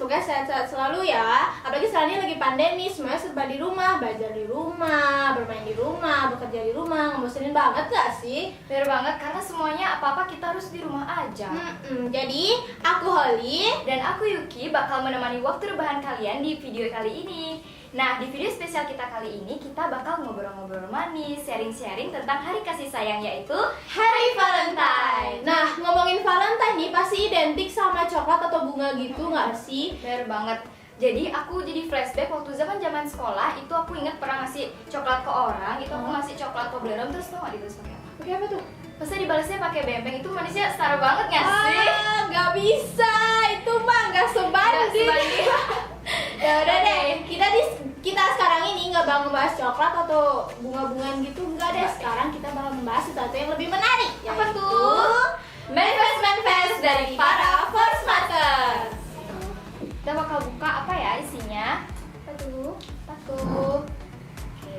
semoga sehat-sehat selalu ya. Apalagi sekarang ini lagi pandemi, semuanya serba di rumah, belajar di rumah, bermain di rumah, bekerja di rumah. Ngebosenin banget gak sih? Bener banget, karena semuanya apa-apa kita harus di rumah aja. Jadi, aku Holly Dan aku Yuki bakal menemani waktu rebahan kalian di video kali ini. Nah, di video spesial kita kali ini kita bakal ngobrol-ngobrol manis, sharing-sharing tentang hari kasih sayang, yaitu Hari Valentine. Nah, ngomongin Valentine nih pasti identik sama coklat atau bunga gitu nggak sih? bener banget. Jadi aku jadi flashback waktu zaman sekolah itu aku ingat pernah ngasih coklat ke orang, itu aku ngasih coklat Toblerone, terus tau gak dibalas pakai apa? Pakai apa tuh? Pasti dibalasnya pakai bempeng, itu manisnya setara banget gak sih? Nggak bisa, itu mah nggak sebanding. Ya udah deh, kita sekarang ini nggak bakal membahas coklat atau bunga-bungaan gitu, enggak deh. Sekarang kita bakal membahas sesuatu yang lebih menarik. Apa yaitu tuh? Manifest dari para Force Markers. Kita bakal buka apa ya isinya? Apa tuh? Apa tuh? Oke,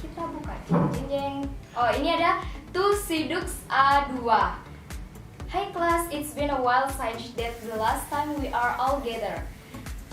kita buka. Jeng jeng jeng. Oh, ini ada Tusidux A2. Hi class, it's been a while since that the last time we are all gathered.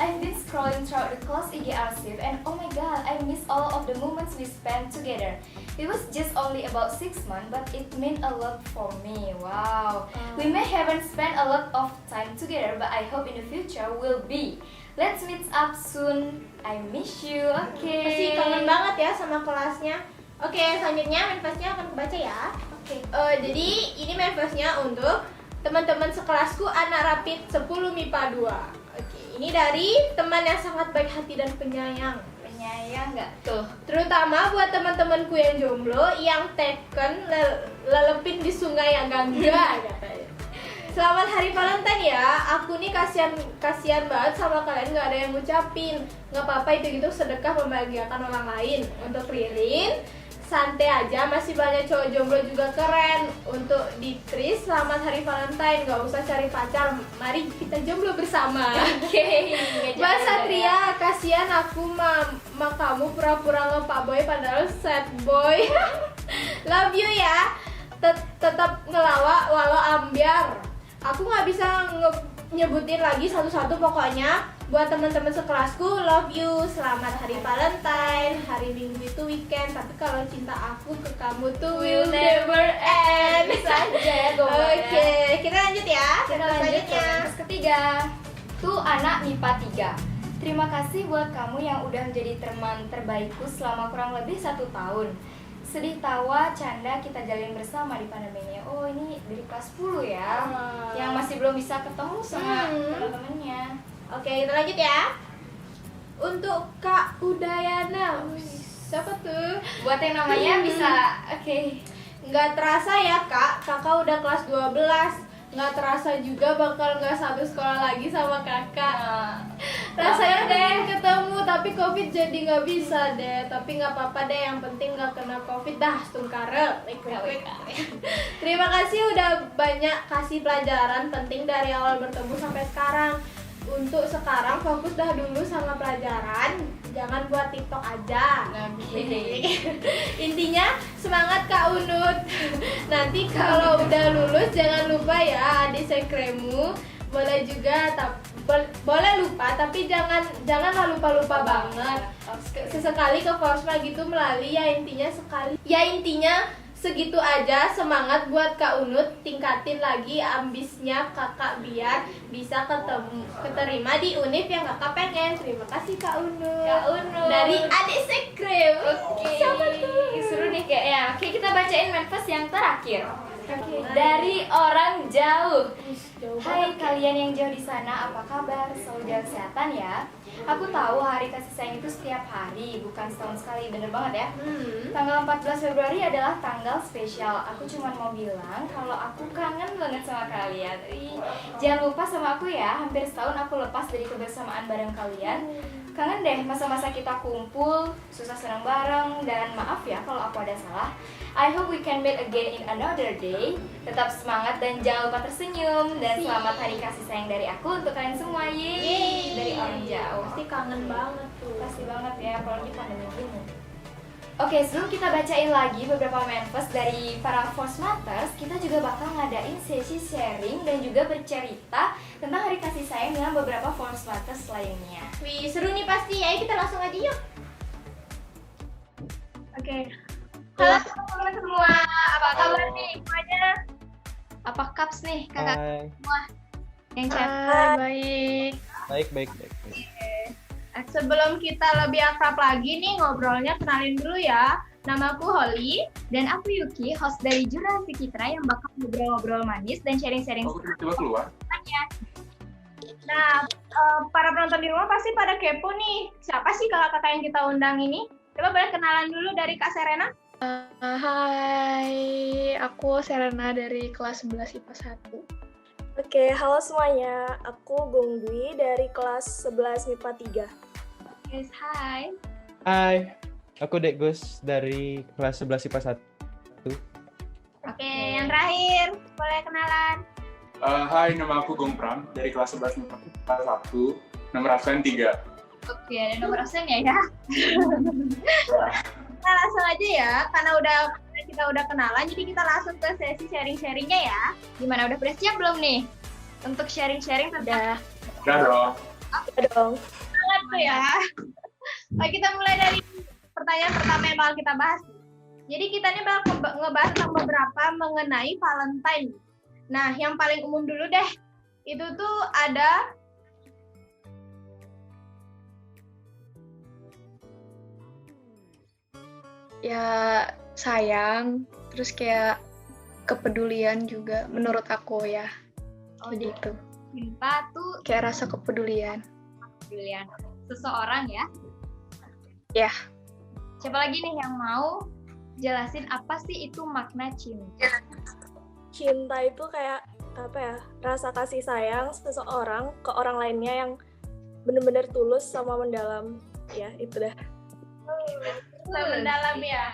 I've been scrolling through the class IG archive and oh my god, I miss all of the moments we spent together. It was just only about 6 months, but it meant a lot for me. Wow. We may haven't spent a lot of time together, but I hope in the future will be. Let's meet up soon. I miss you. Oke. Pasti kangen banget ya sama kelasnya. Oke, selanjutnya manifestnya akan kebaca ya. Oke. Jadi ini manifestnya untuk teman-teman sekelasku anak rapid 10 MIPA 2. Oke, ini dari teman yang sangat baik hati dan penyayang. Penyayang nggak tuh? Terutama buat teman-temanku yang jomblo yang teken lelepin di sungai yang gangga katanya. Selamat Hari Valentine ya. Aku nih kasihan banget sama kalian, nggak ada yang ngucapin. Nggak apa-apa, itu gitu sedekah membahagiakan orang lain. Untuk Ririn, santai aja, masih banyak cowok jomblo juga keren. Untuk Ditris, selamat Hari Valentine, gak usah cari pacar, mari kita jomblo bersama. Oke. Mbak Satria, kasihan aku ma kamu pura-pura nge-pak boy padahal sad boy. Love you ya, tetap ngelawak walau ambiar. Aku nggak bisa nyebutin lagi satu-satu, pokoknya buat teman-teman sekelasku, love you. Selamat Hari Valentine. Hari Minggu itu weekend, tapi kalau cinta aku ke kamu tuh will never end. Bisa aja ya, Oke, kita lanjut ya. Kita lanjut ke manifest ketiga. Tuh anak MIPA 3. Terima kasih buat kamu yang udah menjadi teman terbaikku selama kurang lebih 1 tahun. Sedih, tawa, canda kita jalin bersama di pandeminya. Oh, ini dari kelas 10 ya. Yang masih belum bisa ketemu sama teman-temannya. Oke, kita lanjut ya. Untuk Kak Udayana. Siapa tuh? Buat yang namanya bisa, oke. Nggak terasa ya Kak, kakak udah kelas 12. Nggak terasa juga bakal nggak satu sekolah lagi sama kakak. Rasanya pengen ketemu, tapi covid jadi nggak bisa deh. Tapi nggak apa-apa deh, yang penting nggak kena covid dah. Tungkare. Terima kasih udah banyak kasih pelajaran penting dari awal bertemu sampai sekarang. Untuk sekarang fokus dah dulu sama pelajaran, jangan buat TikTok aja. Intinya semangat Kak Unut. Nanti kalau udah lulus jangan lupa ya adik sekremu. Boleh juga boleh lupa, tapi janganlah lupa banget. Sesekali ke Forsma gitu melalui ya, intinya sekali. Ya intinya segitu aja, semangat buat Kak Unut, tingkatin lagi ambisnya kakak biar bisa keterima di univ yang kakak pengen. Terima kasih Kak Unut. Kak Unut. Dari adik sekrem. Oke. Siapa tuh? Seru nih kayaknya. Oke, kita bacain manifest yang terakhir. Dari orang jauh. Hai kalian yang jauh di sana, apa kabar? Selalu jaga kesehatan ya. Aku tahu hari kasih sayang itu setiap hari, bukan setahun sekali, bener banget ya. Tanggal 14 Februari adalah tanggal spesial. Aku cuma mau bilang kalau aku kangen banget sama kalian. Jangan lupa sama aku ya, hampir setahun aku lepas dari kebersamaan bareng kalian. Kangen deh masa-masa kita kumpul, susah senang bareng, dan maaf ya kalau aku ada salah. I hope we can meet again in another day. Tetap semangat dan jangan lupa tersenyum. Dan selamat hari kasih sayang dari aku untuk kalian semua. Yeay. Dari orang jauh. Pasti kangen banget tuh. Pasti banget ya, apalagi pandemi gini. Oke, sebelum kita bacain lagi beberapa manifest dari para Force Matters, kita juga bakal ngadain sesi sharing dan juga bercerita tentang hari kasih sayang dengan beberapa Force Matters lainnya. Wih, seru nih pasti. Ayo kita langsung aja yuk. Oke. Halo teman-teman semua, apa kabar nih semuanya? Apa kaps nih kakak Hai. semua yang chat? Baik. Baik. Sebelum kita lebih akrab lagi nih ngobrolnya, kenalin dulu ya. Namaku Holly. Dan aku Yuki, host dari Jurasi Citra yang bakal ngobrol-ngobrol manis dan sharing-sharing. Aku tiba-tiba keluar. Nah, para penonton di rumah pasti pada kepo nih. Siapa sih kakak-kakak yang kita undang ini? Coba boleh kenalan dulu dari Kak Serena. Hai, aku Serena dari kelas 11 IPA 1. Oke, halo semuanya. Aku Gong Dwi dari kelas 11 MIPA 3. Guys, hai. Hai. Aku Dek Gus dari kelas 11 IPA 1. Oke, yang terakhir boleh kenalan. Hai, nama aku Gong Pram dari kelas 11 MIPA 1, nomor absen 3. Oke, ada nomor absen ya? Kita langsung aja ya, karena kita udah kenalan, jadi kita langsung ke sesi sharing-sharingnya ya. Gimana, udah pada siap belum nih? Untuk sharing-sharing tentang Udah dong. Ada dong. banget tuh ya. Oke, kita mulai dari pertanyaan pertama yang bakal kita bahas. Jadi kita ini bakal ngebahas tentang beberapa mengenai Valentine. Nah, yang paling umum dulu deh, itu tuh ada Ya, sayang, terus kayak kepedulian juga menurut aku ya. Begitu. cinta tuh Kayak rasa kepedulian. pilihan seseorang ya. Ya. Siapa lagi nih yang mau jelasin apa sih itu makna cinta? Cinta itu kayak apa ya? Rasa kasih sayang seseorang ke orang lainnya yang benar-benar tulus sama mendalam. Ya, itu dah. mendalam ya.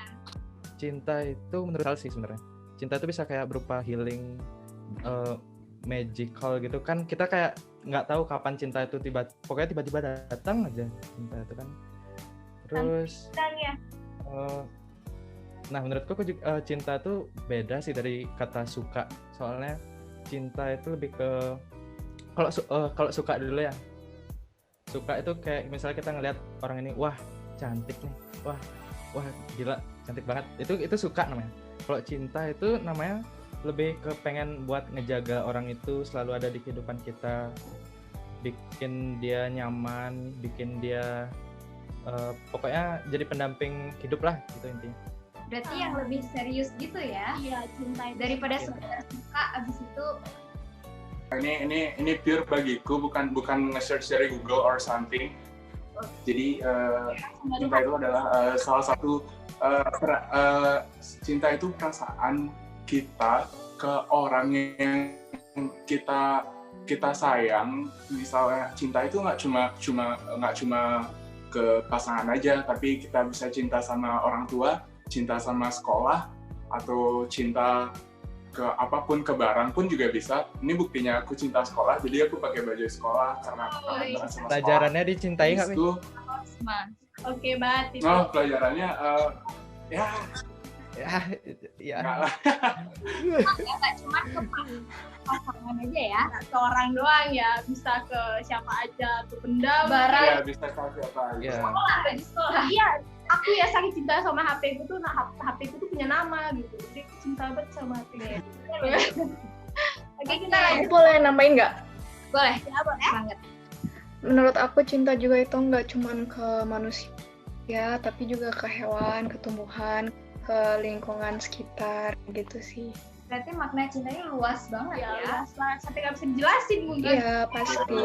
Cinta itu menurut hal sih sebenarnya. Cinta itu bisa kayak berupa healing, magical gitu kan. Kita kayak nggak tahu kapan cinta itu pokoknya tiba-tiba datang aja cinta itu kan. Terus Ya. nah menurutku cinta itu beda sih dari kata suka. Soalnya cinta itu lebih ke kalau suka dulu ya. Suka itu kayak misalnya kita ngelihat orang ini, wah cantik nih, wah gila cantik banget, itu suka namanya. Kalau cinta itu namanya lebih ke pengen buat ngejaga orang itu selalu ada di kehidupan kita, bikin dia nyaman, bikin dia pokoknya jadi pendamping hidup lah gitu intinya. Berarti yang lebih serius gitu ya, Iya, cinta itu. daripada sekedar suka abis itu. Ini pure bagiku, bukan nge-search dari Google or something. Jadi cinta itu adalah salah satu cinta itu perasaan kita ke orang yang kita sayang. Misalnya cinta itu nggak cuma ke pasangan aja, tapi kita bisa cinta sama orang tua, cinta sama sekolah, atau cinta ke apapun, ke barang pun juga bisa. Ini buktinya aku cinta sekolah, jadi aku pakai baju sekolah karena aku kangen banget sama sekolah. Pelajarannya dicintai nggak, Mi? Itu, Oke banget itu. oh pelajarannya ya Ya. enggak lah. Nggak cuma ke pasangan aja ya. Nggak ke orang doang ya, bisa ke siapa aja, ke benda, Barang. Ya bisa tahu siapa aja. Ya. Di sekolah. Iya, aku ya saking cinta sama HP ku tuh, HP ku tuh punya nama gitu. Jadi aku cinta banget sama HP. Oke, kita Aku lanjut. boleh nambahin nggak? Boleh. Ya, boleh. Banget. Menurut aku cinta juga itu nggak cuma ke manusia, tapi juga ke hewan, ke tumbuhan, ke lingkungan sekitar gitu sih. Berarti makna cintanya luas banget Ya, ya. sampai nggak bisa dijelasin mungkin. Iya, pasti.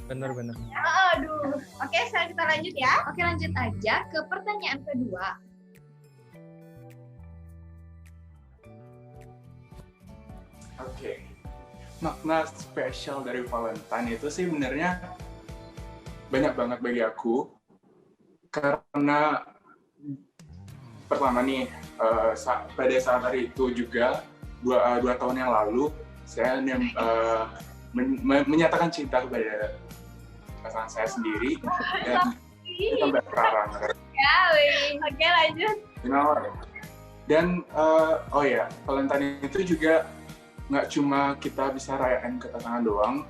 Bener. Aduh. Oke, sekarang kita lanjut ya. Oke, lanjut aja ke pertanyaan kedua. Oke. Makna spesial dari Valentine itu sih sebenarnya banyak banget bagi aku. Karena pertama nih, pada saat hari itu juga, dua tahun yang lalu, saya menyatakan cinta kepada pasangan saya sendiri dan kita berperang. sekali. Oke, lanjut. Dan oh ya, Valentine itu juga nggak cuma kita bisa rayain ke pasangan doang,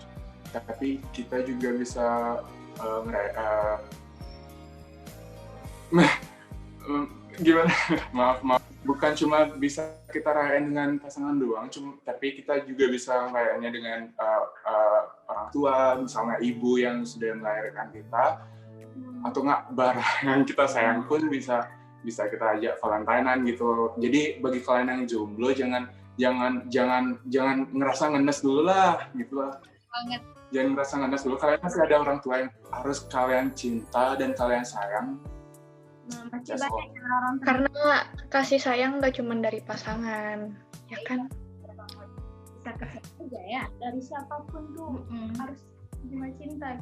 tapi kita juga bisa gimana? maaf, bukan cuma bisa kita rayain dengan pasangan doang, tapi kita juga bisa rayainnya dengan orang tua, misalnya ibu yang sudah melahirkan kita, atau nggak barang yang kita sayang pun bisa kita ajak Valentinean gitu. Jadi bagi kalian yang jomblo jangan ngerasa ngenes dulu lah gitu lah. Banget. Jangan ngerasa ngenes dulu, kalian masih ada orang tua yang harus kalian cinta dan kalian sayang. Masih That's banyak all. orang Karena kasih sayang nggak cuma dari pasangan, ya kan? bisa kesini aja ya, dari siapapun tuh harus cuma cinta.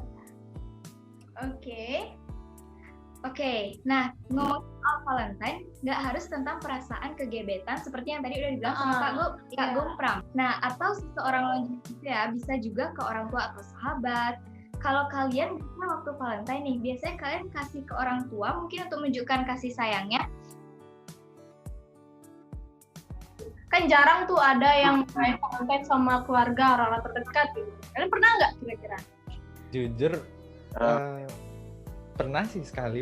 Oke, nah ngomong soal Valentine, nggak harus tentang perasaan kegebetan seperti yang tadi udah dibilang sama Kak Gumpram. Nah, atau seseorang lonjong gitu ya, bisa juga ke orang tua atau sahabat. Kalau kalian biasanya waktu Valentine nih, biasanya kalian kasih ke orang tua mungkin untuk menunjukkan kasih sayangnya. Kan jarang tuh ada yang kayak Valentine sama keluarga, orang-orang terdekat gitu. Kalian pernah nggak kira-kira? Jujur pernah sih sekali.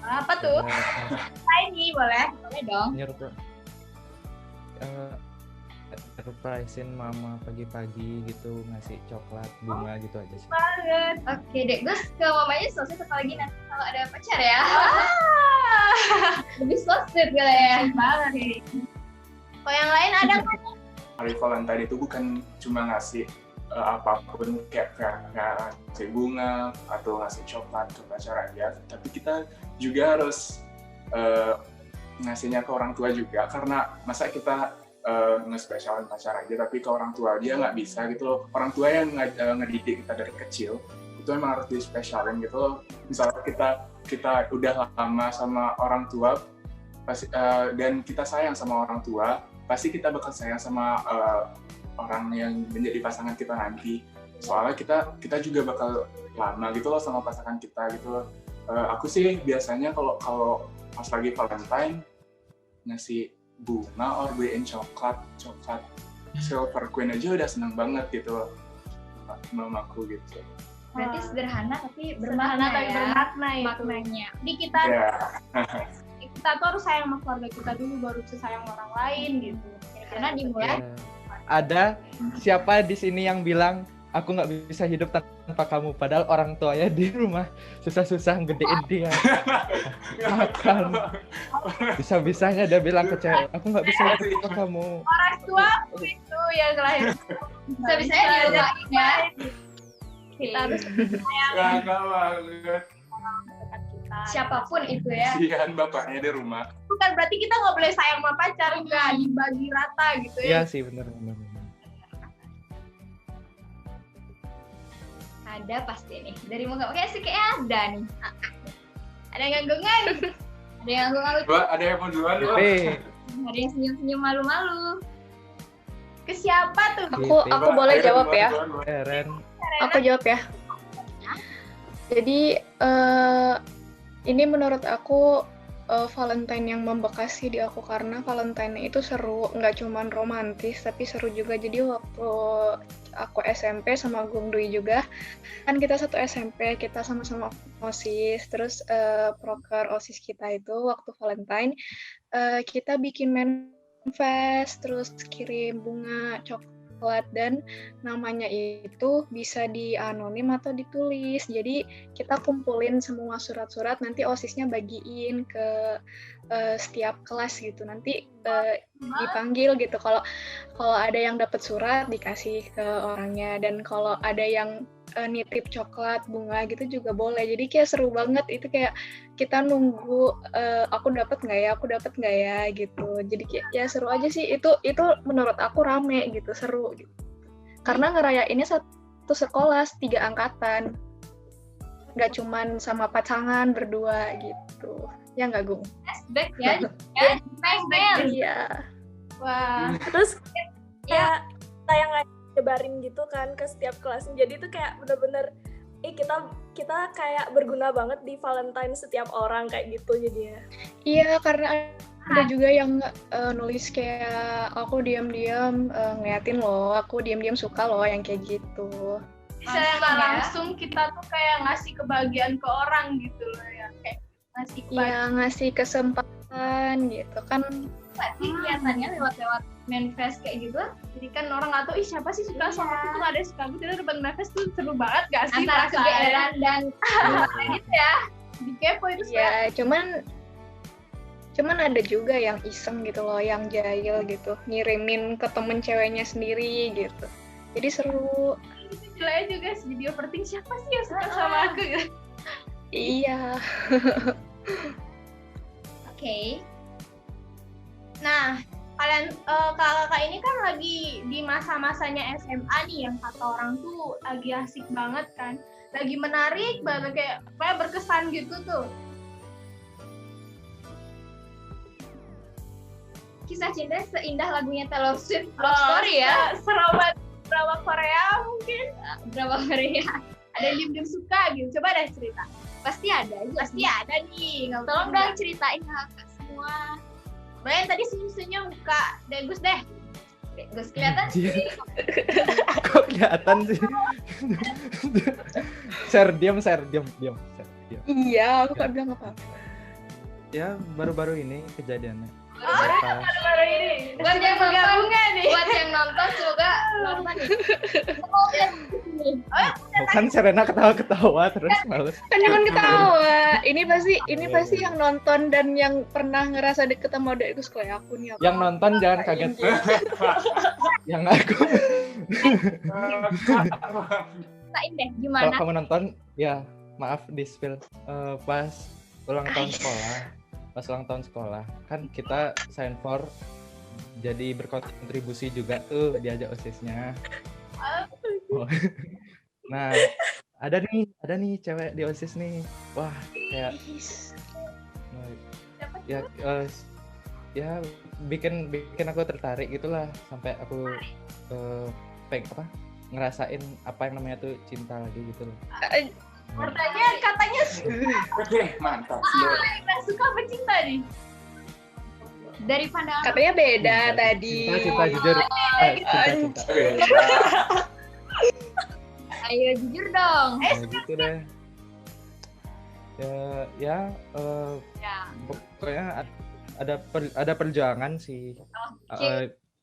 Apa tuh? Ini boleh dong. Nyerupin surprisein mama pagi-pagi gitu, ngasih coklat, bunga gitu aja sih. Banget. Oke deh, Gus ke mamanya sosmed apalagi nanti kalau ada pacar ya. Lebih sosmed kali ya. Banget nih. Kalau yang lain ada nggak? Hari Valentine itu bukan cuma ngasih apapun kayak ngasih bunga atau ngasih coklat ke pacar aja, tapi kita juga harus ngasihnya ke orang tua juga, karena masa kita nge-spesialin pacar aja tapi ke orang tua dia nggak bisa gitu loh. Orang tua yang ngedidik kita dari kecil itu memang harus dispesialin gitu loh. Misalnya kita udah lama sama orang tua pasti, dan kita sayang sama orang tua, pasti kita bakal sayang sama orang yang menjadi pasangan kita nanti. Soalnya kita juga bakal lama gitu loh sama pasangan kita gitu loh. Aku sih biasanya kalau pas lagi Valentine ngasih bunga or beliin coklat Silver Queen aja udah seneng banget gitu loh mamaku gitu. Berarti sederhana tapi Bermakna bermakna tapi ya. bermakna itu. Maknanya. Jadi kita Yeah. kita tuh harus sayang sama keluarga kita dulu baru bisa sayang orang lain gitu. Karena dimulai Ya. Ada siapa di sini yang bilang aku nggak bisa hidup tanpa kamu, padahal orang tuanya di rumah susah-susah gedein dia makan, bisa-bisanya dia bilang ke cewek aku nggak bisa hidup tanpa kamu. Orang tua itu yang lahir. bisa-bisanya di rumah ya. Kita harus Gak banget. dekat kita. Siapapun itu ya. Kasihan bapaknya di rumah. Bukan berarti kita nggak boleh sayang sama pacar, enggak, dibagi rata gitu Iya ya. sih benar. Ada pasti nih. Dari muka kayak sih kayak ada nih. Ada yang ganggungan. Ada yang ngangguk-ngangguk, Mbak, ada yang mau duluan loh. Tapi ada yang senyum-senyum malu-malu. Ke siapa tuh? Aku boleh jawab ya. Ren, Aku jawab ya. Jadi ini menurut aku Valentine yang membekas sih di aku, karena Valentine itu seru, nggak cuman romantis tapi seru juga. Jadi waktu aku SMP sama Gung Dwi juga, kan kita satu SMP, kita sama-sama OSIS, terus proker OSIS kita itu waktu Valentine kita bikin manifest, terus kirim bunga, coklat, dan namanya itu bisa di anonim atau ditulis. Jadi kita kumpulin semua surat-surat, nanti OSISnya bagiin ke setiap kelas gitu. Nanti dipanggil gitu. Kalau ada yang dapat surat dikasih ke orangnya, dan kalau ada yang nitip coklat, bunga gitu juga boleh. Jadi kayak seru banget itu, kayak kita nunggu aku dapat nggak ya gitu. Jadi kayak ya seru aja sih, itu menurut aku rame gitu, seru gitu. Karena ngerayainnya satu sekolah 3 angkatan, nggak cuman sama pasangan berdua gitu. Ya nggak, Gung? Flashback ya. Ya, flashback. Iya. Wah. Terus ya kita yang nyebarin gitu kan ke setiap kelas. Jadi itu kayak bener-bener kita kayak berguna banget di Valentine setiap orang kayak gitu jadinya. Iya, karena ada juga yang nulis kayak aku diam-diam ngeliatin loh, aku diam-diam suka loh yang kayak gitu. Secara nggak langsung kita tuh kayak ngasih kebahagiaan ke orang gitu loh ya, kayak ngasih kebahagiaan. Iya, ngasih kesempatan gitu kan. Pasti kelihatannya lewat manifest kayak gitu. Jadi kan orang nggak tahu, ih siapa sih suka sama aku tuh, nggak ada yang suka aku. Kita depan manifest tuh seru banget gak sih? Antara kegeeran dan gitu ya. Di kepo itu Ya, cuman ada juga yang iseng gitu loh, yang jahil gitu, ngirimin ke temen ceweknya sendiri gitu. Jadi seru. Jeleknya juga sih, jadi overthink, siapa sih yang suka sama aku gitu. Iya. Oke. Nah, kalian kakak ini kan lagi di masa-masanya SMA nih, yang kata orang tuh lagi asik banget kan, lagi menarik banget, kayak berkesan gitu tuh. Kisah cinta seindah lagunya Taylor Swift Love Story ya. Serobat drama Korea mungkin. Berapa Korea? Ada yang diem-diem suka gitu. Coba deh cerita. Pasti ada aja. Pasti ada nih. Tolong dong ceritain kakak semua. Bayang tadi senyum-senyum Kak Degus deh. Gus kelihatan sih. Kok kelihatan sih? share diam. Iya, aku gak bilang apa-apa. Ya baru-baru ini kejadiannya. Baru ini. Buat yang Gabungan nih. Buat yang nonton semoga nonton nih. Bukan Serena ketawa-ketawa terus males. Kan cuman ketawa. Ini pasti yang nonton dan yang pernah ngerasa deket sama Degus kayak aku nih. Yang nonton jangan kaget. Yang aku. Ceritain deh Kalau gimana. kamu nonton, ya maaf di spill. Pas ulang tahun sekolah. Pas ulang tahun sekolah kan kita sign for jadi berkontribusi juga tuh diajak OSIS-nya. Oh. Nah, ada nih cewek di OSIS nih. Wah, kayak ya bikin aku tertarik gitulah sampai aku ngerasain apa yang namanya tuh cinta lagi gitu loh. Katanya Oke, mantap. kita suka apa cinta nih? Dari pandangan Katanya beda tadi. Cinta jujur. Cinta. ayo jujur dong. Nah, gitu deh. Ya, pokoknya ada perjuangan sih.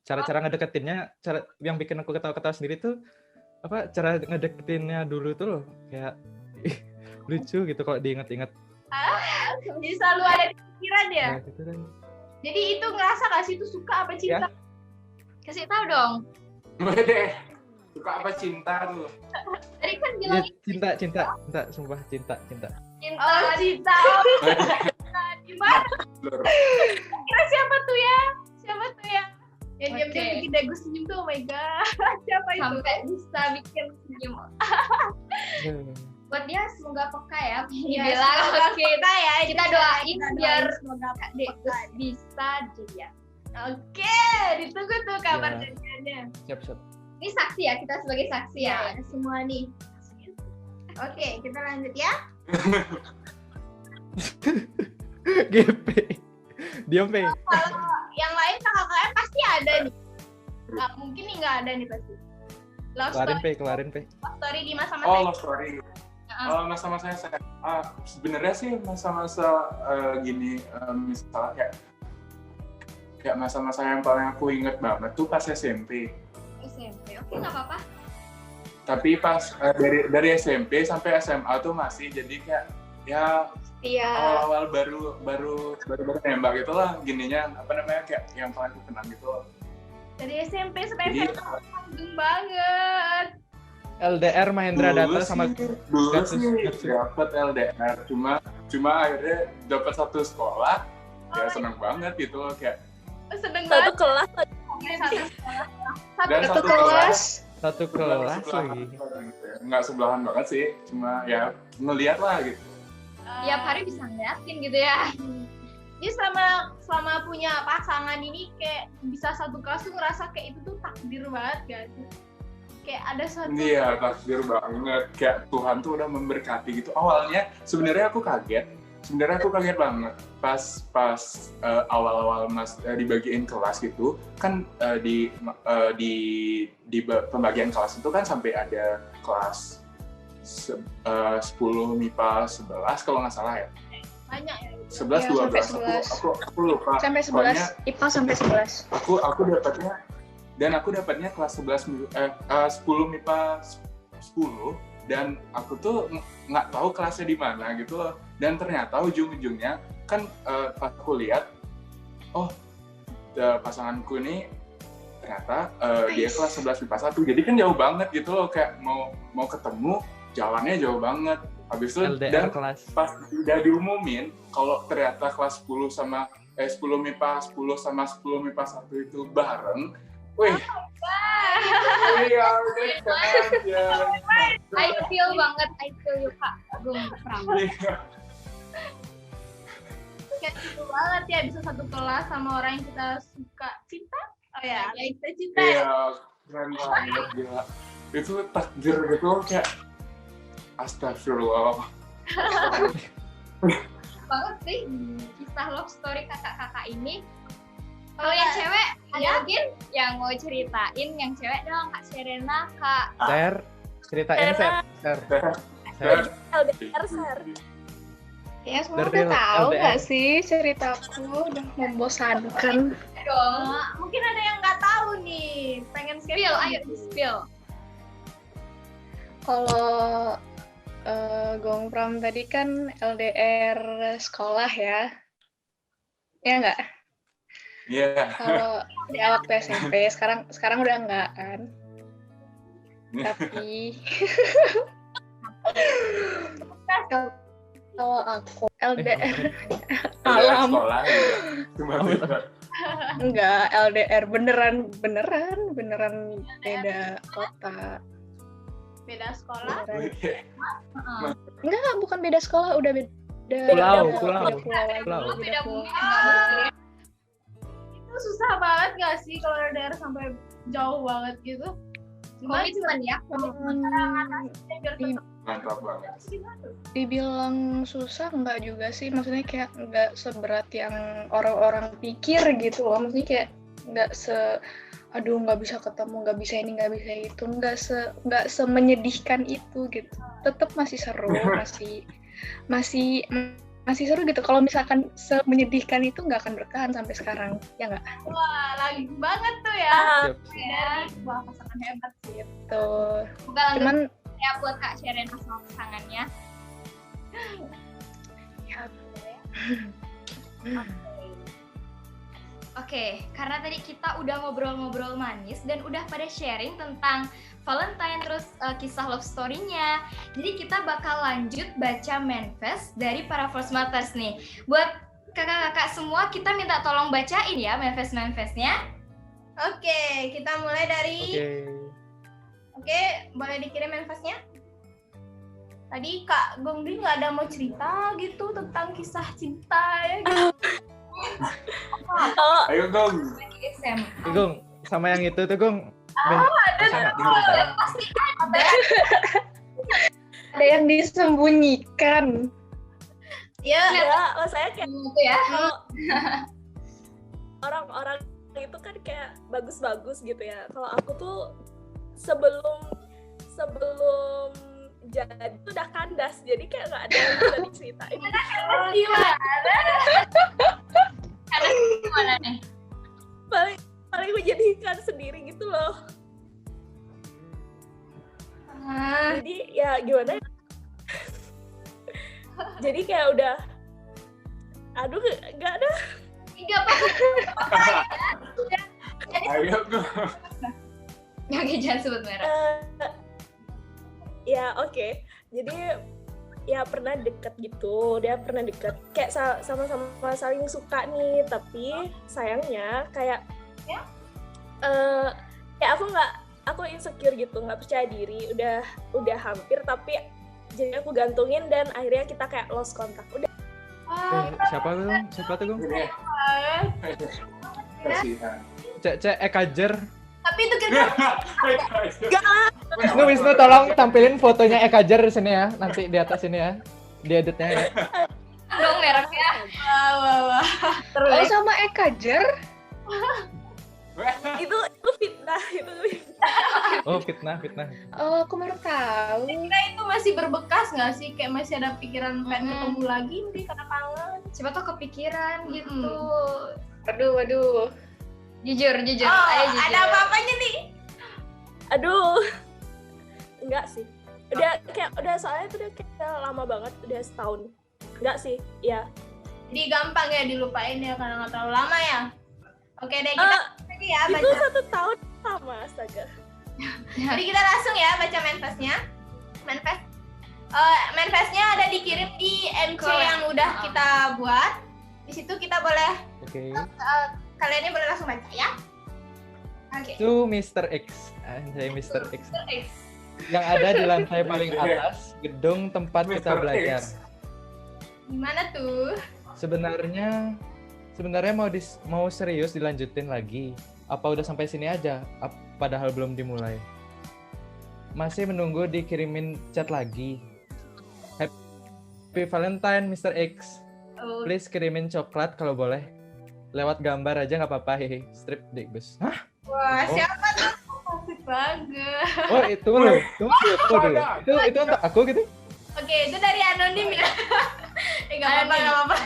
Cara-cara ngedeketinnya, yang bikin aku ketawa-ketawa sendiri tuh cara ngedeketinnya dulu tuh loh, kayak lucu gitu kalau diinget-inget. Jadi selalu ada di pikiran ya. Ya, gitu deh. Jadi itu ngerasa gak sih itu suka apa cinta? Kasih tahu dong. Deh. Suka apa cinta tuh? Tadi kan Ya, bilang cinta, sumpah cinta. cinta. Oh cinta. Gimana? Kira siapa tuh ya? Yang diam-diam Oke. bikin Degus senyum tuh, oh my god. Siapa itu? Sampai bisa bikin senyum. Buat dia semoga peka ya. Ya, Dibilang semoga oke. kita ya. Kita doain biar semoga Kak Degus bisa jadian. Oke, ditunggu tuh kabar Ya. jadiannya. Siap. Ini saksi ya, kita sebagai saksi ya. Ya, semua nih. Oke, kita lanjut ya. GP. Diam, Pe. Kalau yang lain kakak-kakaknya pasti ada nih. Nggak mungkin nih nggak ada nih pasti. Love Kelarin, Pe. story di masa-masa Oh, love story. Masa-masa saya sebenarnya sih masa-masa gini, misalnya kayak masa-masa yang paling aku inget banget tuh pas SMP. SMP, oke nggak apa-apa. Tapi pas dari SMP sampai SMA tuh masih jadi kayak ya Iya. awal-awal baru nembak gitu lah, gininya apa namanya kayak yang paling aku kenal gitu loh. dari SMP sampai Jadi SMA langgeng banget. LDR Mahendra Data sama dulu Gatsus. sih dapat LDR, cuma akhirnya dapat satu sekolah, ya seneng banget gitu loh, kayak Seneng Satu banget. kelas Satu sekolah. dan Satu kelas. satu kelas sebelahan lagi. nggak sebelahan banget sih, cuma ya ngeliat lah gitu. Tiap hari bisa ngeliatin gitu ya. Jadi selama punya pasangan ini kayak bisa satu kelas tuh ngerasa kayak itu tuh takdir banget gak sih? kayak ada suatu Iya, takdir banget. Kayak Tuhan tuh udah memberkati gitu. Awalnya sebenarnya aku kaget. Sebenarnya aku kaget banget pas awal-awal dibagiin kelas gitu. Kan di pembagian kelas itu kan sampai ada kelas 10 MIPA 11 kalau nggak salah ya. banyak ya. 11 Iya, 12 sampai 11. aku lupa. Sampai 11, Pokoknya IPA sampai 11. aku dapatnya kelas 10 MIPA 10 dan aku tuh nggak tahu kelasnya di mana gitu loh. Dan ternyata ujung-ujungnya kan pas aku lihat pasanganku ini ternyata dia kelas 11 MIPA 1. Jadi kan jauh banget gitu loh, kayak mau ketemu jalannya jauh banget. Habis itu LDR dan kelas. pas udah diumumin kalau ternyata kelas 10 sama 10 MIPA 10 sama 10 MIPA 1 itu bareng. Wih. Iya, I feel banget, I feel you Kak Gung Pram. Kayak gitu banget ya, bisa satu kelas sama orang yang kita suka cinta. Oh ya, yang kita cinta. Iya, keren banget gila. Itu takdir gitu kayak astagfirullah. Banget sih kisah love story kakak-kakak ini. Kalau yang cewek ada mungkin yang mau ceritain, yang cewek dong Kak Serena, Kak. Share, ceritain share. LDR, share. Ya semua The udah real tahu LDR. nggak sih ceritaku udah membosankan. Dong. Mungkin ada yang nggak tahu nih, pengen Spill, ayo spill. Kalau Gong Pram tadi kan LDR sekolah ya, ya nggak? Iya. Kalau ya waktu SMP, sekarang udah nggak kan? Tapi kalau aku LDR alam Sekolah ya. Cuma beda. enggak LDR beneran beda kota. beda sekolah. Beneran. Enggak, bukan beda sekolah, udah beda Pulau. lagi, Pulau. Beda bumi. Itu susah banget gak sih kalau LDR sampai jauh banget gitu? Komitmen ya. Biar Di- tetap Mantap banget. dibilang susah enggak juga sih, maksudnya kayak enggak seberat yang orang-orang pikir gitu loh, maksudnya kayak enggak aduh nggak bisa ketemu, nggak bisa ini, nggak bisa itu, nggak semenyedihkan itu gitu. Tetap masih seru, masih seru gitu. Kalau misalkan semenyedihkan itu nggak akan bertahan sampai sekarang, ya nggak? wah, lagi banget tuh ya. Siap. Wah, pasangan hebat sih. Tuh. Bukan lanjut Cuman ya buat Kak Serena sama pasangannya. Oke, karena tadi kita udah ngobrol-ngobrol manis dan udah pada sharing tentang Valentine terus kisah love story-nya. Jadi kita bakal lanjut baca manifest dari para First Matters nih. Buat kakak-kakak semua, kita minta tolong bacain ya manifest-manifestnya. Oke, kita mulai dari Oke. boleh dikirim manifestnya? Tadi Kak Gongdi nggak ada mau cerita gitu tentang kisah cinta ya gitu. Ayo Gong. SM. Gung, sama yang itu tuh Gung. Pasti ada yang disembunyikan. Ya, Ya, saya kayak gitu ya. kalau orang-orang itu kan kayak bagus-bagus gitu ya. Kalau aku tuh sebelum jadi tuh udah kandas, jadi kayak nggak ada yang bisa diceritain. Gimana nih? paling menjadikan sendiri gitu loh. Jadi ya gimana ya? Jadi kayak udah aduh nggak ada. Enggak apa-apa. Ayo Gong. Oke, jangan sebut merek. Ya oke. Jadi ya pernah deket gitu, dia pernah deket kayak sama-sama saling suka nih, tapi sayangnya kayak kayak aku insecure gitu, nggak percaya diri, udah hampir tapi jadi aku gantungin dan akhirnya kita kayak lost kontak. Udah Siapa tuh Gung? Kasihan. Cek Ekajer. tapi itu kira-kira enggak Wisnu tolong tampilin fotonya Ekajar di sini ya, nanti di atas sini ya, di editnya ya. Dong mereknya. Wah. Oh, sama Ekajar? Itu fitnah, itu Oh, fitnah. Oh, aku baru tahu. Kira itu masih berbekas nggak sih? Kayak masih ada pikiran pengen ketemu lagi nih karena kangen. Siapa tuh kepikiran gitu. Waduh. Jujur. Oh, Ayo jujur. ada apa-apanya nih? aduh. Enggak sih. Udah soalnya itu udah kayak lama banget, udah setahun. Enggak sih, ya. Jadi gampang ya dilupain ya karena nggak terlalu lama ya. Oke deh, kita lagi ya Itu baca. 1 tahun sama, astaga. Jadi kita langsung ya baca manifestnya. Manifestnya ada dikirim di MC yang udah kita buat. Di situ kita boleh Oke. kalian boleh langsung baca ya. Oke. To Mr. X. Anjay, Mr. X. X. Yang ada di lantai paling atas gedung tempat kita Mr. belajar. X. Gimana tuh? Sebenarnya mau serius dilanjutin lagi. Apa udah sampai sini aja? Padahal belum dimulai. Masih menunggu dikirimin chat lagi. Happy Valentine Mr. X. Oh, Please kirimin coklat kalau boleh. Lewat gambar aja nggak apa-apa, hehe. Strip deh, Gus. Hah? wah, Oh. siapa tuh? Asik banget. Oh, itu loh. Tunggu dulu. Itu untuk aku gitu. Oke, itu dari anonim ya. Nggak apa-apa.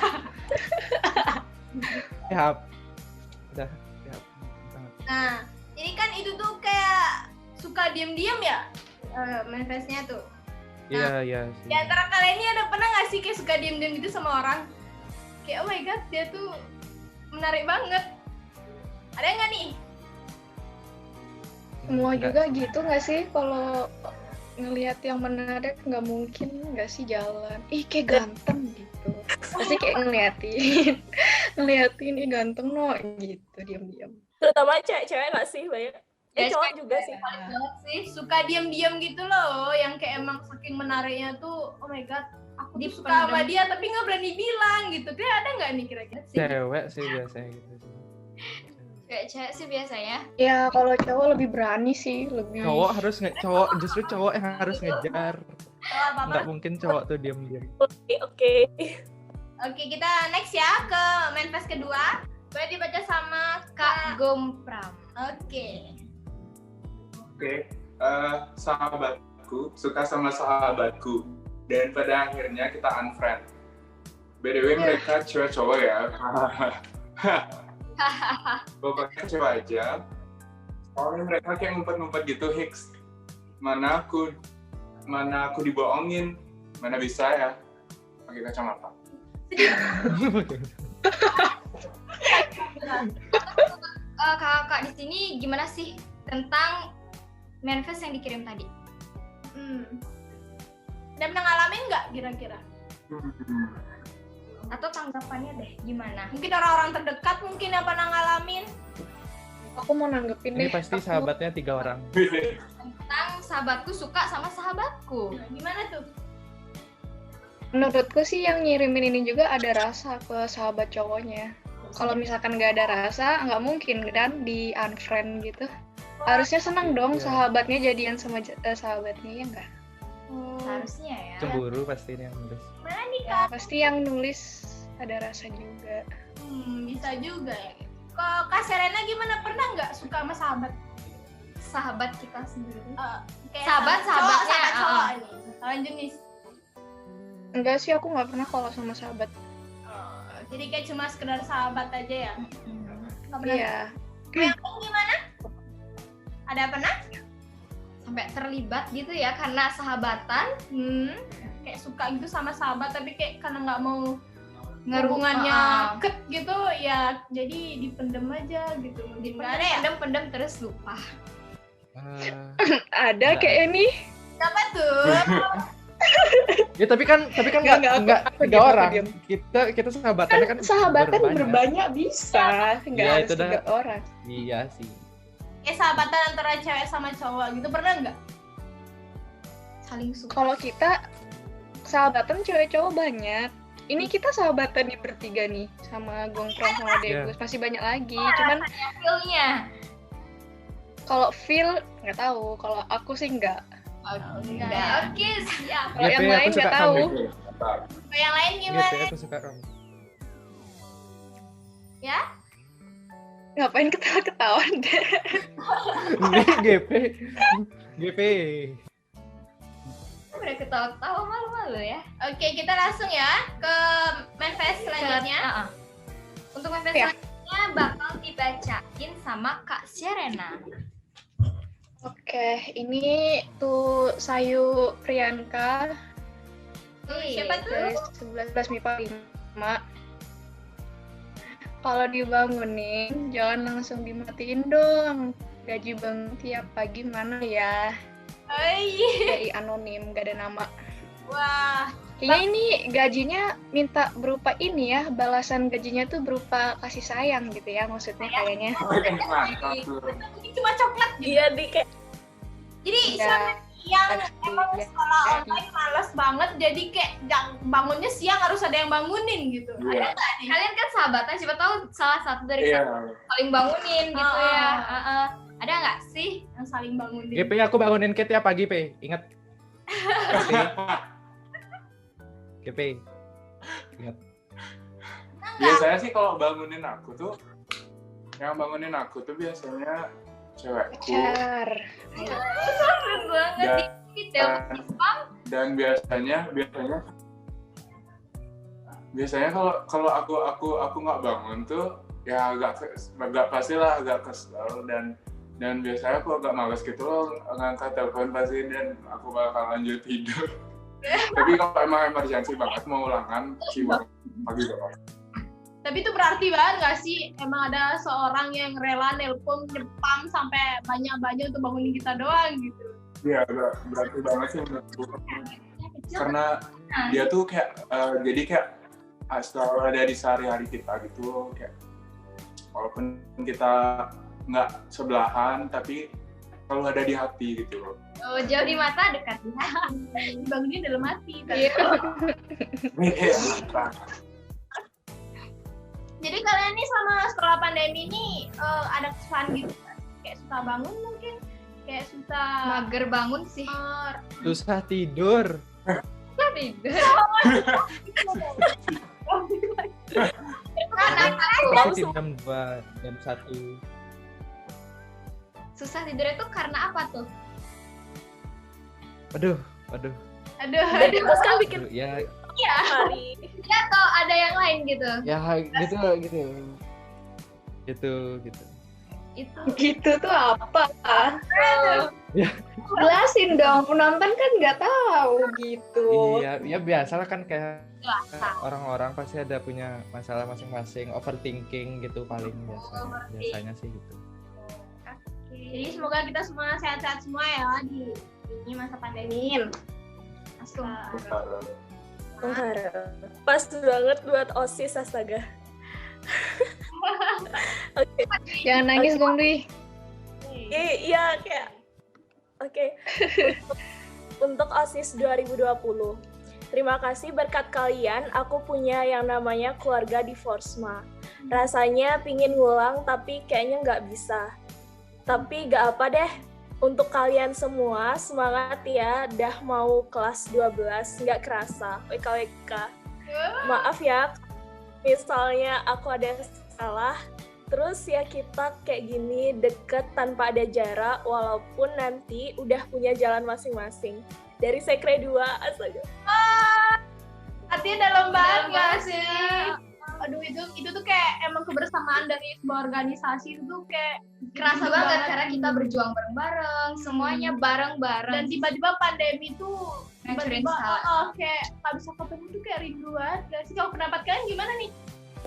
Siap. Udah. Nah, ini kan itu tuh kayak suka diam-diam ya manifestnya tuh. Iya sih. Di antara kalian ini ada pernah nggak sih kayak suka diam-diam gitu sama orang? Kayak oh my god, dia tuh menarik banget. Ada nggak nih? Semua Enggak. juga gitu nggak sih? Kalau ngelihat yang menarik nggak mungkin nggak sih jalan. Ih, kayak ganteng gitu. Pasti kayak ngeliatin ih ganteng no gitu diam-diam. Terutama cewek-cewek nggak sih, banyak. Cowok juga sih. Banget sih, suka diam-diam gitu loh, yang kayak emang saking menariknya tuh, oh my god, aku tuh suka sama dia tapi nggak berani bilang gitu. Kayak ada nggak nih kira-kira sih? Cewek sih biasanya gitu sih. Kayak cewek sih biasanya. Ya kalau cowok lebih berani sih, lebih. Justru cowok yang harus ngejar. Oh, apa-apa. Nggak mungkin cowok tuh diam-diam. Oke. Oke, kita next ya ke manifest kedua. Boleh dibaca sama Kak Gompram. Oke. Oke, sahabatku suka sama sahabatku dan pada akhirnya kita unfriend. BTW mereka cewek cowok ya. Pokoknya cewek aja. Soalnya mereka kayak ngumpet-ngumpet gitu, Hicks. Mana aku dibohongin, mana bisa ya pakai kacamata. Kakak di sini gimana sih tentang manifest yang dikirim tadi? Dan pernah ngalamin nggak kira-kira? Atau tanggapannya deh gimana? Mungkin orang-orang terdekat mungkin yang pernah ngalamin. Aku mau nanggepin Ini deh. pasti Aku- sahabatnya 3 orang. Tentang sahabatku suka sama sahabatku. Nah, gimana tuh? Menurutku sih yang ngirimin ini juga ada rasa ke sahabat cowoknya. Kalau misalkan nggak ada rasa, nggak mungkin kan di unfriend gitu. Harusnya senang dong Iya. sahabatnya jadian sama sahabatnya, ya nggak? Harusnya ya. Cemburu pasti ini yang nulis. Gimana nih Ya, kak? pasti yang nulis ada rasa juga. Bisa juga ya. Kalau Kak Serena gimana? Pernah nggak suka sama sahabat? Sahabat kita sendiri. Kayak Sahabat-sahabatnya, cowok ini. Lawan jenis. Enggak sih, aku nggak pernah kalau sama sahabat. Jadi kayak cuma sekedar sahabat aja ya? Nggak pernah. Iya. Yang lain gimana? Ada pernah? Sampai terlibat gitu ya karena sahabatan. Kayak suka gitu sama sahabat tapi kayak karena nggak mau Hubungannya hubungannya deket gitu ya, jadi dipendem aja gitu. Mungkin nggak ada ya? pendem terus lupa. Ada Nggak. kayak ini. Siapa tuh? Ya tapi kan Nggak, enggak aku 3 diam, aku orang. diam. Kita sahabatannya kan Sahabatan berbanyak. berbanyak bisa, nggak Iya, harus itu dah. 3 orang. Iya sih. Kayak sahabatan antara cewek sama cowok gitu, pernah nggak? Saling suka. Kalau kita sahabatan cewek cowok banyak. Ini kita sahabatan nih bertiga nih sama Gongprong sama Iya. Degus, pasti banyak lagi. Cuman Feel-nya. kalau feel nggak tahu, kalau aku sih nggak. Oke, siap. Kalau yang GP lain aku suka nggak tahu. kamu. Kalau yang lain gimana? GP aku suka kamu. Ya? Ngapain ketawa-ketawa deh? Ini GP. GP. Udah ketawa-ketawa malu-malu ya. Oke, kita langsung ya ke manifest selanjutnya. Untuk manifest Ya. selanjutnya bakal dibacain sama Kak Serena. Oke, ini tuh Sayu Priyanka Siapa tuh? dari 11 MIPA 5. Kalau dibangunin, jangan langsung dimatiin dong. Gaji bang tiap pagi mana ya? Oh iya. Dari anonim, gak ada nama. Wah. Kayaknya ini gajinya minta berupa ini ya, balasan gajinya tuh berupa kasih sayang gitu ya maksudnya kayaknya. Mantap tuh. Ini cuma coklat gitu. Iya di kayak Jadi Iya. siapa yang Ada emang iya. sekolah online malas banget, jadi kayak bangunnya siang harus ada yang bangunin gitu. Iya. Kalian kan sahabatan, siapa tahu salah satu dari Iya. kalian saling bangunin gitu ya. Ada nggak sih? Yang saling bangunin. GP aku bangunin Kit ya pagi, P. Ingat. GP. Ingat. Biasanya sih kalau bangunin aku tuh, yang bangunin aku tuh biasanya cewekku. Pacar. Keren banget Dan, dikit ya. dan biasanya kalau aku nggak bangun tuh ya agak pastilah agak kesel dan biasanya aku agak males gitu loh ngangkat telepon pasti dan aku bakal lanjut tidur. Tapi kalau emang emergency banget mau ulangan ciwak pagi banget. Tapi itu berarti banget gak sih? Emang ada seorang yang rela nelpon nyepam sampai banyak-banyak untuk bangunin kita doang gitu. Iya, berarti banget sih menurutku. Karena dia tuh kayak jadi kayak selalu ada di sehari-hari kita gitu, kayak walaupun kita nggak sebelahan tapi selalu ada di hati gitu loh. Oh, jauh di mata, dekat di hati. Dibangunin dalam hati. Iya. Jadi kalian nih selama sekolah pandemi ini ada kesusahan gitu kan? Kayak susah bangun mungkin? Kayak susah Mager bangun sih. Susah tidur. Tidur. Aku jam 2, jam 1. Susah tidur itu karena apa tuh? Aduh. terus kan bikin Ya, hari. Atau ada yang lain gitu? ya gitu. Gitu. Itu Gitu tuh apa? Ya. Jelasin dong, penonton kan nggak tahu gitu. Iya, ya biasalah kan kayak Biasa. orang-orang pasti ada punya masalah masing-masing, overthinking gitu paling biasanya sih gitu. Jadi semoga kita semua sehat-sehat semua ya di ini masa pandemi. Langsung. Pas banget buat OSIS, astaga. Oke. Jangan nangis dong, Dwi. Iya kayak oke. Untuk OSIS 2020. Terima kasih berkat kalian aku punya yang namanya keluarga di Forsma. Rasanya pingin ngulang tapi kayaknya nggak bisa. Tapi nggak apa deh. Untuk kalian semua semangat ya, dah mau kelas 12, nggak kerasa. WKWK. Maaf ya, misalnya aku ada salah. Terus ya kita kayak gini deket tanpa ada jarak walaupun nanti udah punya jalan masing-masing. Dari Sekre 2, astaga. Artinya dalam banget gak sih? Aduh itu tuh kayak emang kebersamaan dari sebuah organisasi itu tuh kayak kerasa banget karena kita berjuang bareng-bareng, semuanya bareng-bareng. dan tiba-tiba pandemi tuh Ngancurin tiba-tiba salah. kayak gak bisa ketemu tuh kayak rindu banget gak sih? Kalau pendapat kalian gimana nih?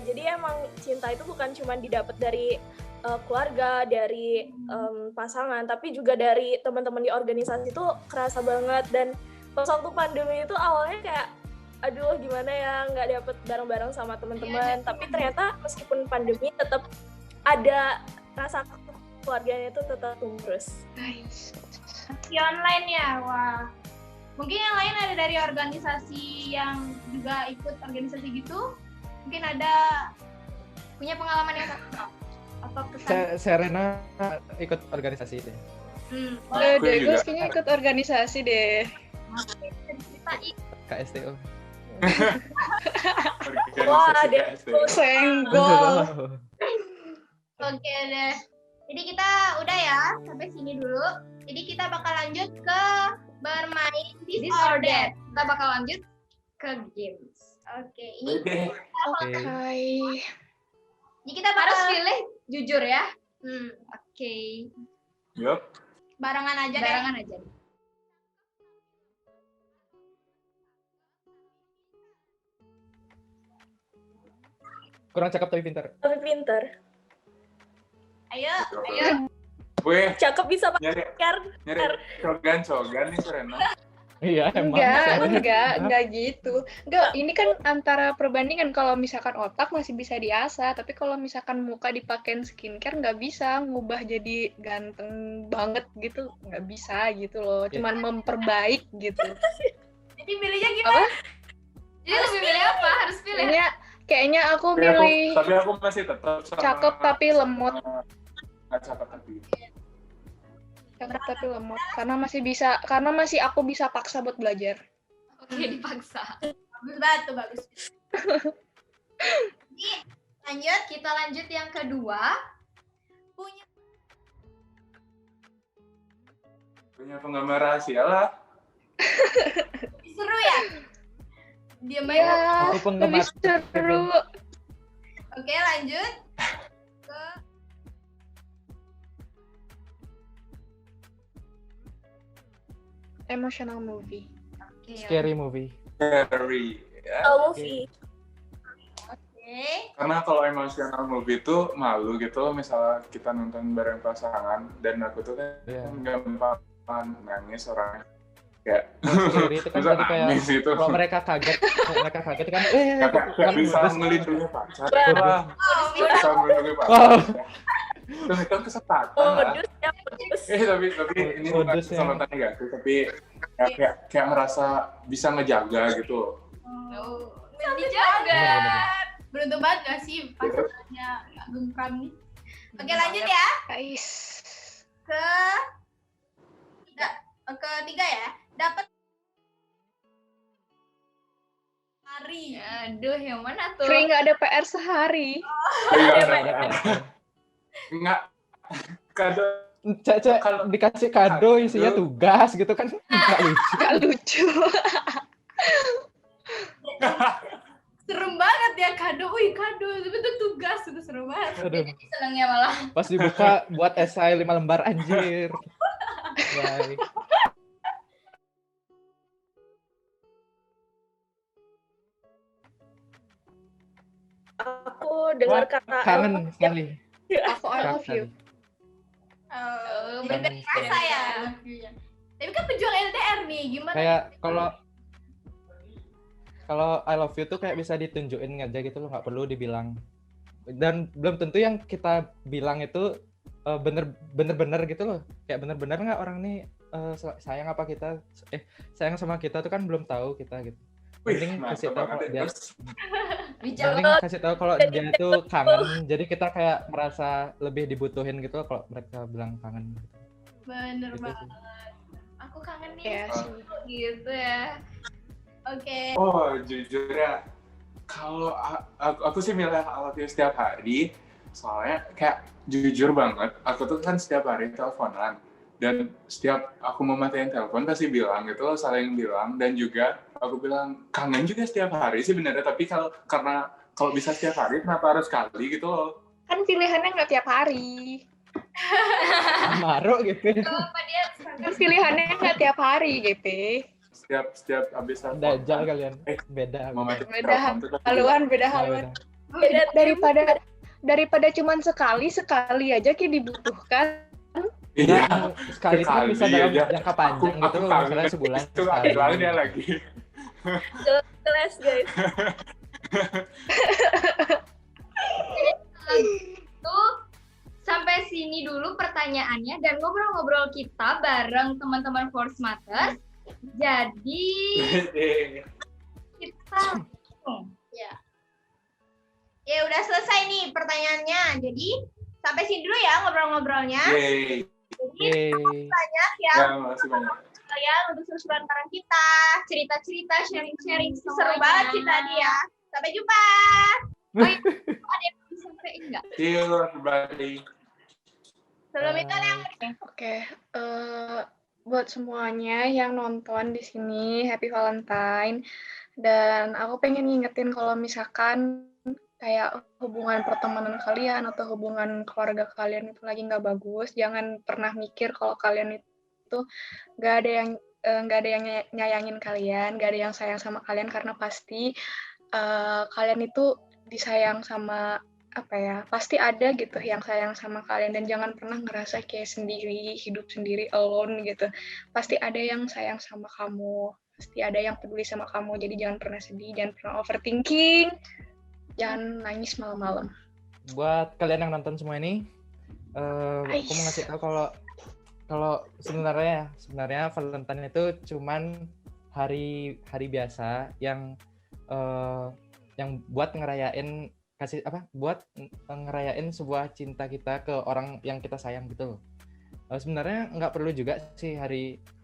Jadi emang cinta itu bukan cuma didapat dari keluarga, dari pasangan, tapi juga dari teman-teman di organisasi itu kerasa banget. Dan pas waktu pandemi itu awalnya kayak aduh gimana ya nggak dapet bareng-bareng sama teman-teman, tapi ternyata meskipun pandemi tetap ada rasa keluarganya itu tetap tumbuh terus. Di online ya, wah. Mungkin yang lain ada dari organisasi yang juga ikut organisasi gitu? Mungkin ada Punya pengalaman yang sama atau kesan? Serena ikut organisasi itu. Deh, Gue gue juga. kayaknya ikut organisasi deh. Ceritain. KSTO. Wah, Organisasi dia KST. Senggol. Oke deh. Jadi kita udah ya sampai sini dulu. Jadi kita bakal lanjut ke bermain Disorder. Kita bakal lanjut ke games. Oke, ini Oke. Oke. jadi kita Harus bakal pilih jujur ya. hmm, Oke. Yup. barengan aja deh. Barengan aja. Kurang cakep tapi pintar. Tapi pinter. Ayo. Gue Cakep bisa pakai nyari cogan nih Serena. Iya, emang. Enggak gitu. Enggak, ini kan antara perbandingan. Kalau misalkan otak masih bisa diasah, tapi kalau misalkan muka dipakein skincare nggak bisa ngubah jadi ganteng banget gitu, nggak bisa gitu loh. Cuman memperbaik gitu. Jadi pilihnya gimana? Jadi lebih milih apa? Harus pilih. Kayaknya aku Tapi milih tapi aku masih tetap sama cakep tapi lemot. Nggak cakep tapi. Cakep tapi lemot. Karena masih aku bisa paksa buat belajar. Oke, dipaksa. Bagus banget tuh, bagus. Jadi lanjut Kita lanjut yang kedua. Punya penggemar rahasia lah. seru ya? Diam aja. Ya, Aku lebih penggemar. seru. Oke, lanjut ke Emotional movie. Oke. Scary movie. Scary. Ya. movie. Oke. Karena kalau emosional movie itu malu gitu loh, misalnya kita nonton bareng pasangan dan aku tuh kan Iya. gampang nangis orangnya. Kayak Scary itu kan bisa jadi kayak nangis gitu. kalau mereka kaget kan Kayak bisa terus- melindungi pacar. Wah. Wah, bisa melindungi pacar. Wow. Itu kan kesempatan lah. Modus ya, modus. Tapi ini bukan Modusnya. kesempatan negatif, tapi kayak merasa bisa ngejaga gitu. Oh, Dijaga. beruntung banget gak sih pasangannya Kak Gempram nih? Oke, lanjut ya Guys. ke ketiga ya. Dapat hari. Aduh, yang mana tuh? Free nggak ada PR sehari. Enggak. Kado Cece Kalau- dikasih kado isinya tugas gitu kan nggak lucu. Nggak lucu. Serem banget ya kado. Wih, kado. Itu tugas. Itu serem banget. Aduh, Senengnya malah. pas dibuka buat esai 5 lembar anjir. Baik. Aku dengar Wah, kata kangen sekali. Aku I love you. Oh, beda beda rasa ya. Tapi kan pejuang LDR nih. Gimana? Kayak kalau I love you tuh kayak bisa ditunjukin aja gitu loh, nggak perlu dibilang. Dan belum tentu yang kita bilang itu bener-bener gitu loh. Kayak bener-bener nggak orang nih sayang apa kita sayang sama kita tuh kan belum tahu kita gitu. Mending kasih tahu kalau dia mending kasih tahu kalau dia itu kangen. Jadi kita kayak merasa lebih dibutuhin gitu loh kalau mereka bilang kangen. Bener Gitu banget. sih. Aku kangen nih. Iya sih. Gitu ya. Oke. Oh, jujur ya. Kalau aku sih milih I love you setiap hari. Soalnya kayak jujur banget, aku tuh kan setiap hari teleponan. Dan setiap aku mau matiin telepon pasti bilang gitu loh, saling bilang. Dan juga aku bilang kangen juga setiap hari sih benernya. Tapi karena bisa setiap hari, kenapa harus sekali gitu loh. Kan pilihannya nggak tiap hari. Maruk gitu. Apa dia? Kan pilihannya nggak tiap hari, GP. Setiap habis telepon. Dajal kalian. Beda. Mau matiin Beda telepon tuh pasti Beda haluan. Daripada cuman sekali aja kayak dibutuhkan. Iya. Nah, sekali itu kan bisa Sekali dalam aja. jangka panjang gitu loh, kangen. misalnya sebulan Itu sekali. lagi dia lagi. kelas guys. Tuh sampai sini dulu pertanyaannya dan ngobrol-ngobrol kita bareng teman-teman Force Matters. Jadi kita Ya udah selesai nih pertanyaannya. Jadi sampai sini dulu ya ngobrol-ngobrolnya. Yeay. Yeay. banyak ya Ya, makasih banyak. kalian untuk seru-seruan bareng kita. Cerita-cerita, sharing-sharing Seru semuanya. banget sih tadi ya. Sampai jumpa. Ada yang bisa sampein nggak? See you everybody. Sebelum itu ada yang Oke, buat semuanya yang nonton di sini, Happy Valentine. Dan aku pengen ngingetin kalau misalkan kayak hubungan pertemanan kalian atau hubungan keluarga kalian itu lagi nggak bagus, jangan pernah mikir kalau kalian itu nggak ada yang nyayangin kalian, nggak ada yang sayang sama kalian, karena pasti kalian itu disayang sama pasti ada gitu yang sayang sama kalian, dan jangan pernah ngerasa kayak sendiri, hidup sendiri, alone gitu. Pasti ada yang sayang sama kamu, pasti ada yang peduli sama kamu, jadi jangan pernah sedih, jangan pernah overthinking, jangan nangis malam-malam. Buat kalian yang nonton semua ini, aku mau ngasih tahu kalau sebenarnya Valentine itu cuman hari biasa yang buat ngerayain ngerayain sebuah cinta kita ke orang yang kita sayang gitu loh. Sebenarnya nggak perlu juga sih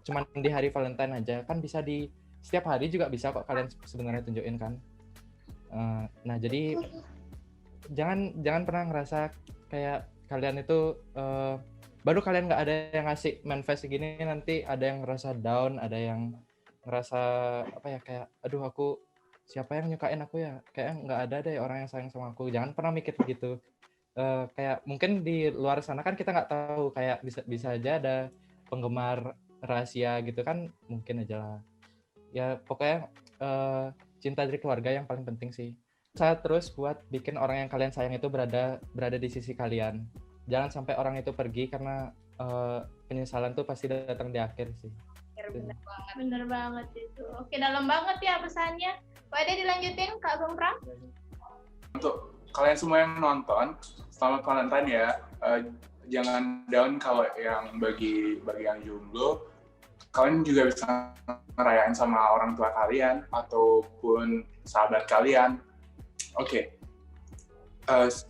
cuman di hari Valentine aja, kan bisa di setiap hari juga bisa kok kalian sebenarnya tunjukin kan. Nah jadi jangan pernah ngerasa kayak kalian itu baru kalian nggak ada yang ngasih manifest gini, nanti ada yang ngerasa down, ada yang ngerasa kayak aduh aku siapa yang nyukain aku ya, kayak nggak ada deh orang yang sayang sama aku. Jangan pernah mikir gitu. Kayak mungkin di luar sana kan kita nggak tahu, kayak bisa aja ada penggemar rahasia gitu kan, mungkin aja lah. Ya pokoknya cinta dari keluarga yang paling penting sih. Saya terus buat bikin orang yang kalian sayang itu berada di sisi kalian. Jangan sampai orang itu pergi, karena penyesalan tuh pasti datang di akhir sih. bener banget itu. Oke, dalam banget ya pesannya. Boleh dilanjutin Kak Gempram? Untuk kalian semua yang nonton, selamat Valentine ya. Jangan down kalau yang bagi yang jomblo, kalian juga bisa ngerayain sama orang tua kalian ataupun sahabat kalian. Oke.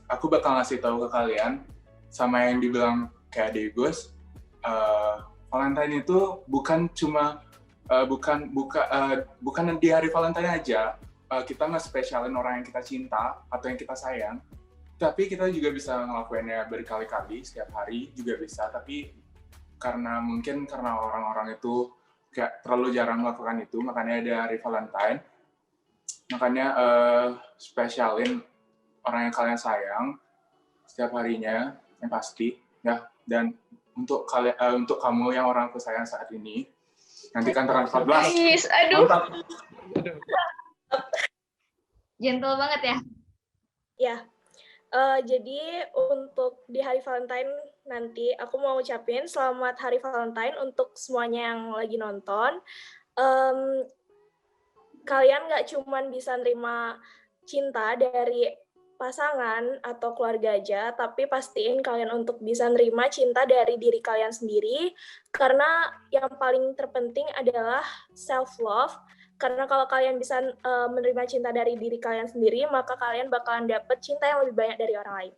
Aku bakal ngasih tahu ke kalian sama yang dibilang kayak Degos, Valentine itu bukan cuma bukan di hari Valentine aja kita nge-spesialin orang yang kita cinta atau yang kita sayang, tapi kita juga bisa ngelakuinnya berkali-kali setiap hari juga bisa. Tapi karena orang-orang itu kayak terlalu jarang melakukan itu, makanya ada hari Valentine. Makanya spesialin orang yang kalian sayang setiap harinya yang pasti ya. Dan untuk kamu yang orang aku sayang saat ini, nanti kan tanggal 14. Aduh. Gentle banget ya. Ya, jadi untuk di hari Valentine nanti aku mau ucapin selamat hari Valentine untuk semuanya yang lagi nonton. Kalian nggak cuman bisa nerima cinta dari pasangan atau keluarga aja, tapi pastiin kalian untuk bisa nerima cinta dari diri kalian sendiri, karena yang paling terpenting adalah self-love. Karena kalau kalian bisa menerima cinta dari diri kalian sendiri, maka kalian bakalan dapet cinta yang lebih banyak dari orang lain.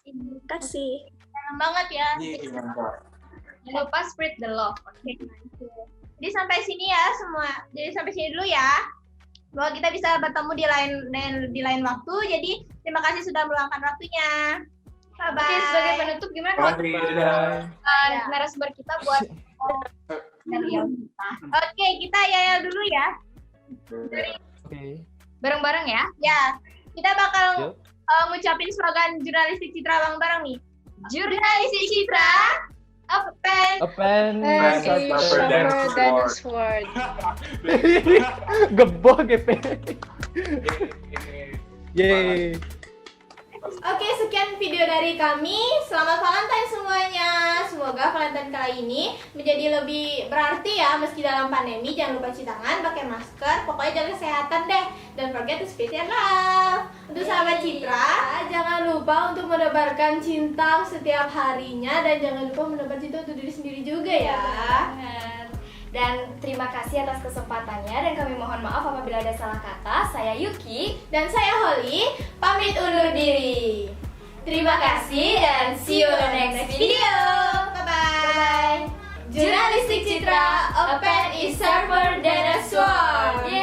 Terima kasih. Dalam banget ya. Jangan lupa spread the love. Oke. Jadi sampai sini ya semua. Jadi sampai sini dulu ya. Bahwa kita bisa bertemu di lain waktu. Jadi terima kasih sudah meluangkan waktunya. Bye bye. Oke, sebagai penutup gimana kalau narasumber kita buat dari kita? Oke, kita yayal dulu ya. Oke. Bareng-bareng ya. Ya, kita bakal Yuk. ngucapin slogan jurnalistik Citra bareng-bareng nih. Jurnalistik Citra, Open. Sharper than a Than a sword. sword. Gebok gitu. Yeay. Oke, sekian video dari kami. Selamat Valentine semuanya. Semoga Valentine kali ini menjadi lebih berarti ya, meski dalam pandemi. Jangan lupa cuci tangan, pakai masker, pokoknya jaga kesehatan deh. Don't forget to spread your love. Untuk sahabat Citra, jangan lupa untuk menebarkan cinta setiap harinya, dan jangan lupa menebar cinta untuk diri sendiri juga ya. Dan terima kasih atas kesempatannya, dan kami mohon maaf apabila ada salah kata. Saya Yuki Dan saya Holly, pamit undur diri. Terima kasih dan see you on the next video. Bye-bye. Jurnalistik Citra, a pen is sharper than a sword.